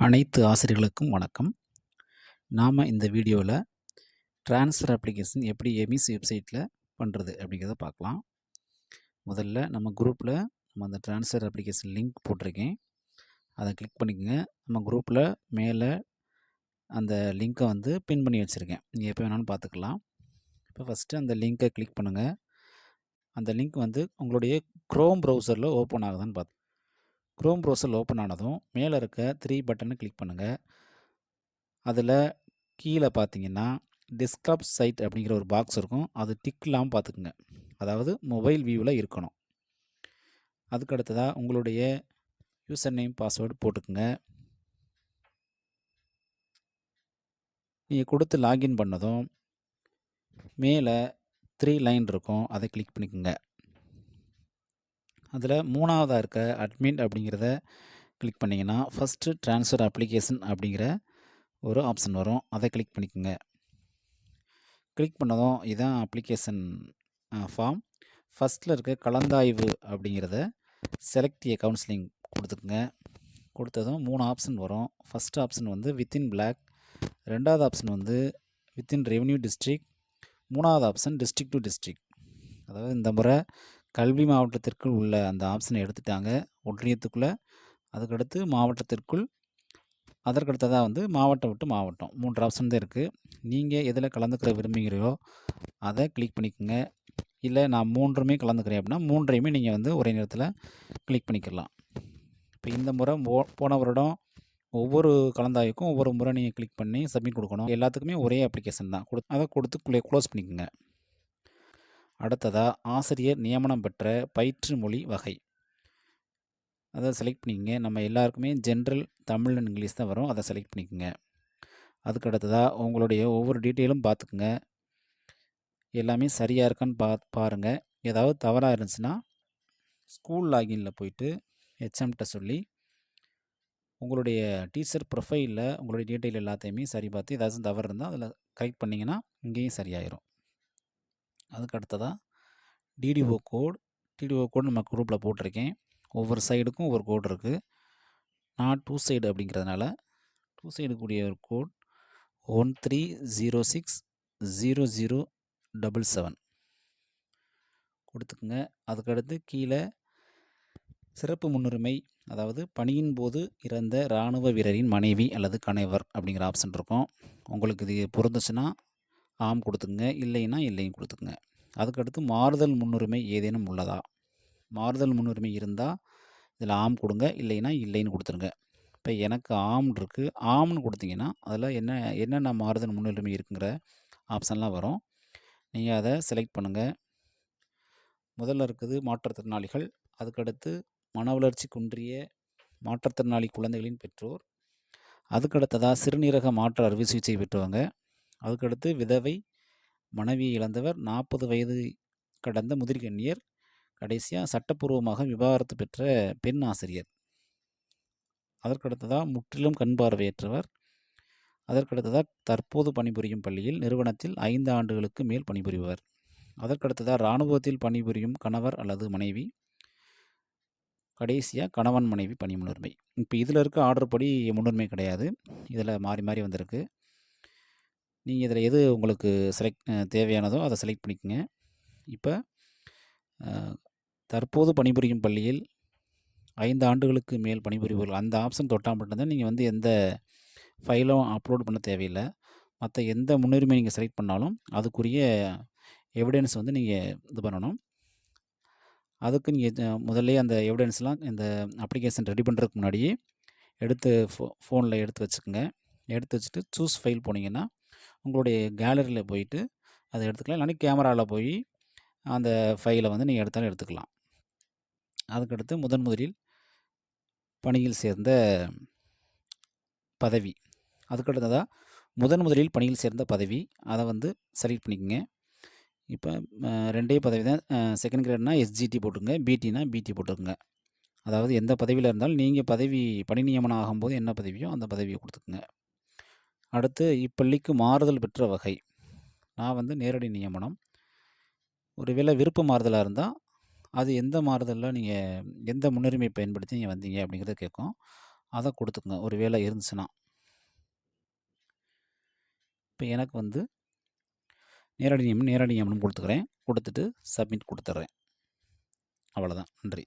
அனைத்து ஆசிரியர்களுக்கும் வணக்கம். நாம இந்த வீடியோல ட்ரான்ஸ்ஃபர் அப்ளிகேஷன் எப்படி எமிசி வெப்சைட்ல பண்றது அப்படிங்கிறத பார்க்கலாம். முதல்ல நம்ம குரூப்ல அந்த ட்ரான்ஸ்ஃபர் அப்ளிகேஷன் லிங்க் போட்டிருக்கேன். அதை கிளிக் பண்ணிக்கங்க. நம்ம குரூப்ல மேல அந்த லிங்கை பின் பண்ணி வச்சிருக்கேன். நீங்க எப்போ வேணாலும் பார்த்துக்கலாம். இப்போ ஃபஸ்ட்டு அந்த லிங்கை கிளிக் பண்ணுங்க. அந்த லிங்க் உங்களுடைய குரோம் ப்ரௌசரில் ஓப்பன் ஆகுதான்னு பார்த்து குரோம் ப்ரௌசரில் ஓப்பன் ஆனதும் மேலே இருக்க 3 பட்டனை கிளிக் பண்ணுங்கள். அதில் கீழே பார்த்தீங்கன்னா டெஸ்க்டாப் சைட் அப்படிங்கிற ஒரு பாக்ஸ் இருக்கும். அது டிக் இல்லாமல் பார்த்துக்குங்க. அதாவது மொபைல் வியூவில் இருக்கணும். அதுக்கு அடுத்ததாக உங்களுடைய யூசர் நேம் பாஸ்வேர்டு போட்டுக்குங்க. நீங்கள் கொடுத்து லாகின் பண்ணதும் மேலே 3 லைன் இருக்கும். அதை கிளிக் பண்ணிக்கோங்க. அதில் மூணாவதாக இருக்க அட்மின் அப்படிங்கிறத கிளிக் பண்ணிங்கன்னா ஃபஸ்ட்டு ட்ரான்ஸ்ஃபர் அப்ளிகேஷன் அப்படிங்கிற ஒரு ஆப்ஷன் வரும். அதை கிளிக் பண்ணிக்கோங்க. கிளிக் பண்ணதும் இதான் அப்ளிகேஷன் ஃபார்ம். ஃபஸ்ட்டில் இருக்க கலந்தாய்வு அப்படிங்கிறத செலக்ட் ஏ கவுன்சிலிங் கொடுத்துக்குங்க. கொடுத்ததும் 3 ஆப்ஷன் வரும். ஃபஸ்ட் ஆப்ஷன் வித்தின் பிளாக், ரெண்டாவது ஆப்ஷன் வித்தின் ரெவென்யூ டிஸ்ட்ரிக்ட், மூணாவது ஆப்ஷன் டிஸ்ட்ரிக்ட் டு டிஸ்ட்ரிக்ட். அதாவது இந்த முறை கல்வி மாவட்டத்திற்குள் உள்ள அந்த ஆப்ஷனை எடுத்துட்டாங்க ஒன்றியத்துக்குள்ளே. அதுக்கடுத்து மாவட்டத்திற்குள், அதற்கடுத்ததாக மாவட்டம் விட்டு மாவட்டம் 3 ஆப்ஷன் தான் இருக்குது. நீங்கள் எதில் கலந்துக்கிற விரும்புகிறீங்களோ அதை கிளிக் பண்ணிக்கோங்க. இல்லை நான் 3மே கலந்துக்கிறேன் அப்படின்னா 3ஐயுமே நீங்கள் ஒரே நேரத்தில் கிளிக் பண்ணிக்கலாம். இப்போ இந்த முறை போன வருடம் ஒவ்வொரு கலந்தாய்வுக்கும் ஒவ்வொரு முறை நீங்கள் கிளிக் பண்ணி சப்மிட் கொடுக்கணும். எல்லாத்துக்குமே ஒரே அப்ளிகேஷன் தான். அதை கொடுத்து க்ளோஸ் பண்ணிக்கோங்க. அடுத்ததாக ஆசிரியர் நியமனம் பெற்ற பயிற்று மொழி வகை அதை செலக்ட் பண்ணிக்கங்க. நம்ம எல்லாருக்குமே ஜென்ரல் தமிழ் அண்ட் இங்கிலீஷ் தான் வரும். அதை செலக்ட் பண்ணிக்கோங்க. அதுக்கு அடுத்ததாக உங்களுடைய ஒவ்வொரு டீட்டெயிலும் பார்த்துக்குங்க. எல்லாமே சரியாக இருக்கான்னு பாருங்கள். ஏதாவது தவறாக இருந்துச்சுன்னா ஸ்கூல் லாகினில் போயிட்டு ஹெச்எம்கிட்ட சொல்லி உங்களுடைய டீச்சர் ப்ரொஃபைலில் உங்களுடைய டீட்டெயில் எல்லாத்தையுமே சரி பார்த்து ஏதாச்சும் தவறு இருந்தால் அதில் கரெக்ட் பண்ணிங்கன்னா இங்கேயும் சரியாயிரும். அதுக்கு அடுத்ததாக டிடிஓ கோட் நம்ம குரூப்பில் போட்டிருக்கேன். ஒவ்வொரு சைடுக்கும் ஒவ்வொரு கோட் இருக்குது. நான் 2 சைடு அப்படிங்கிறதுனால 2 சைடு கூடிய ஒரு கோட் 13060077 கொடுத்துக்குங்க. அதுக்கடுத்து கீழே சிறப்பு முன்னுரிமை, அதாவது பணியின் போது இறந்த இராணுவ வீரரின் மனைவி அல்லது கணவர் அப்படிங்கிற ஆப்ஷன் இருக்கும். உங்களுக்கு இது பொருந்துச்சுன்னா ஆம் கொடுத்துக்குங்க, இல்லைன்னா இல்லையும் கொடுத்துக்குங்க. அதுக்கடுத்து மாறுதல் முன்னுரிமை ஏதேனும் உள்ளதா? மாறுதல் முன்னுரிமை இருந்தால் இதில் ஆம் கொடுங்க, இல்லைன்னா இல்லைன்னு கொடுத்துருங்க. இப்போ எனக்கு ஆம் இருக்குது. ஆம்னு கொடுத்தீங்கன்னா அதில் என்னென்ன மாறுதல் முன்னுரிமை இருக்குங்கிற ஆப்ஷன்லாம் வரும். நீங்கள் அதை செலக்ட் பண்ணுங்கள். முதல்ல இருக்குது மாற்றுத்திறனாளிகள், அதுக்கடுத்து மன வளர்ச்சி குன்றிய மாற்றுத்திறனாளி குழந்தைகளின் பெற்றோர், அதுக்கடுத்ததாக சிறுநீரக மாற்று அறுவை சிகிச்சை பெற்றவங்க, அதுக்கடுத்து விதவை, மனைவியை இழந்தவர், 40 வயது கடந்த முதிர்கன்னியர், கடைசியாக சட்டப்பூர்வமாக விவாகரத்து பெற்ற பெண் ஆசிரியர், அதற்கடுத்ததாக முற்றிலும் கண் பார்வையற்றவர், அதற்கடுத்ததாக தற்போது பணிபுரியும் பள்ளியில் நிறுவனத்தில் 5 ஆண்டுகளுக்கு மேல் பணிபுரிபவர், அதற்கடுத்ததாக இராணுவத்தில் பணிபுரியும் கணவர் அல்லது மனைவி, கடைசியாக கணவன் மனைவி பணி முன்னுரிமை. இப்போ இதில் இருக்க ஆர்டர் படி முன்னுரிமை கிடையாது. இதில் மாறி மாறி வந்திருக்கு. நீங்கள் இதில் எது உங்களுக்கு தேவையானதோ அதை செலக்ட் பண்ணிக்கோங்க. இப்போ தற்போது பணிபுரியும் பள்ளியில் 5 ஆண்டுகளுக்கு மேல் பணிபுரிபவர்கள் அந்த ஆப்ஷன் தொட்டால் மட்டும்தான் நீங்கள் எந்த ஃபைலும் அப்லோட் பண்ண தேவையில்லை. மற்ற எந்த முன்னுரிமை நீங்கள் செலக்ட் பண்ணாலும் அதுக்குரிய எவிடன்ஸ் நீங்கள் இது பண்ணணும். அதுக்கு நீங்கள் முதல்ல அந்த எவிடன்ஸ்லாம் இந்த அப்ளிகேஷன் ரெடி பண்ணுறதுக்கு முன்னாடியே எடுத்து ஃபோனில் எடுத்து வச்சுக்கோங்க. எடுத்து வச்சுட்டு சூஸ் ஃபைல் போனீங்கன்னா உங்களுடைய கேலரியில் போயிட்டு அதை எடுத்துக்கலாம். இல்லைன்னா கேமராவில் போய் அந்த ஃபைலை நீங்கள் எடுத்தாலும் எடுத்துக்கலாம். அதுக்கடுத்து முதலில் பணியில் சேர்ந்த பதவி, அதுக்கடுத்ததாக முதலில் பணியில் சேர்ந்த பதவி அதை செலக்ட் பண்ணிக்கோங்க. இப்போ 2 பதவி தான். செகண்ட் கிரேட்னா எஸ்ஜிடி போட்டுங்க, பிடினா பிடி போட்டுருங்க. அதாவது எந்த பதவியில் இருந்தாலும் நீங்கள் பணி நியமனம் ஆகும்போது என்ன பதவியோ அந்த பதவியை கொடுத்துக்குங்க. அடுத்து இப்பள்ளிக்கு மாறுதல் பெற்ற வகை. நான் நேரடி நியமனம். ஒருவேளை விருப்ப மாறுதலாக இருந்தால் அது எந்த மாறுதலில் நீங்கள் எந்த முன்னுரிமை பயன்படுத்தி நீங்கள் வந்தீங்க அப்படிங்கிறத கேட்கும். அதை கொடுத்துக்குங்க ஒரு வேளை இருந்துச்சுன்னா. இப்போ எனக்கு வந்து நேரடி நியமனம் கொடுத்துக்கிறேன். கொடுத்துட்டு சப்மிட் கொடுத்துட்றேன். அவ்வளோதான். நன்றி.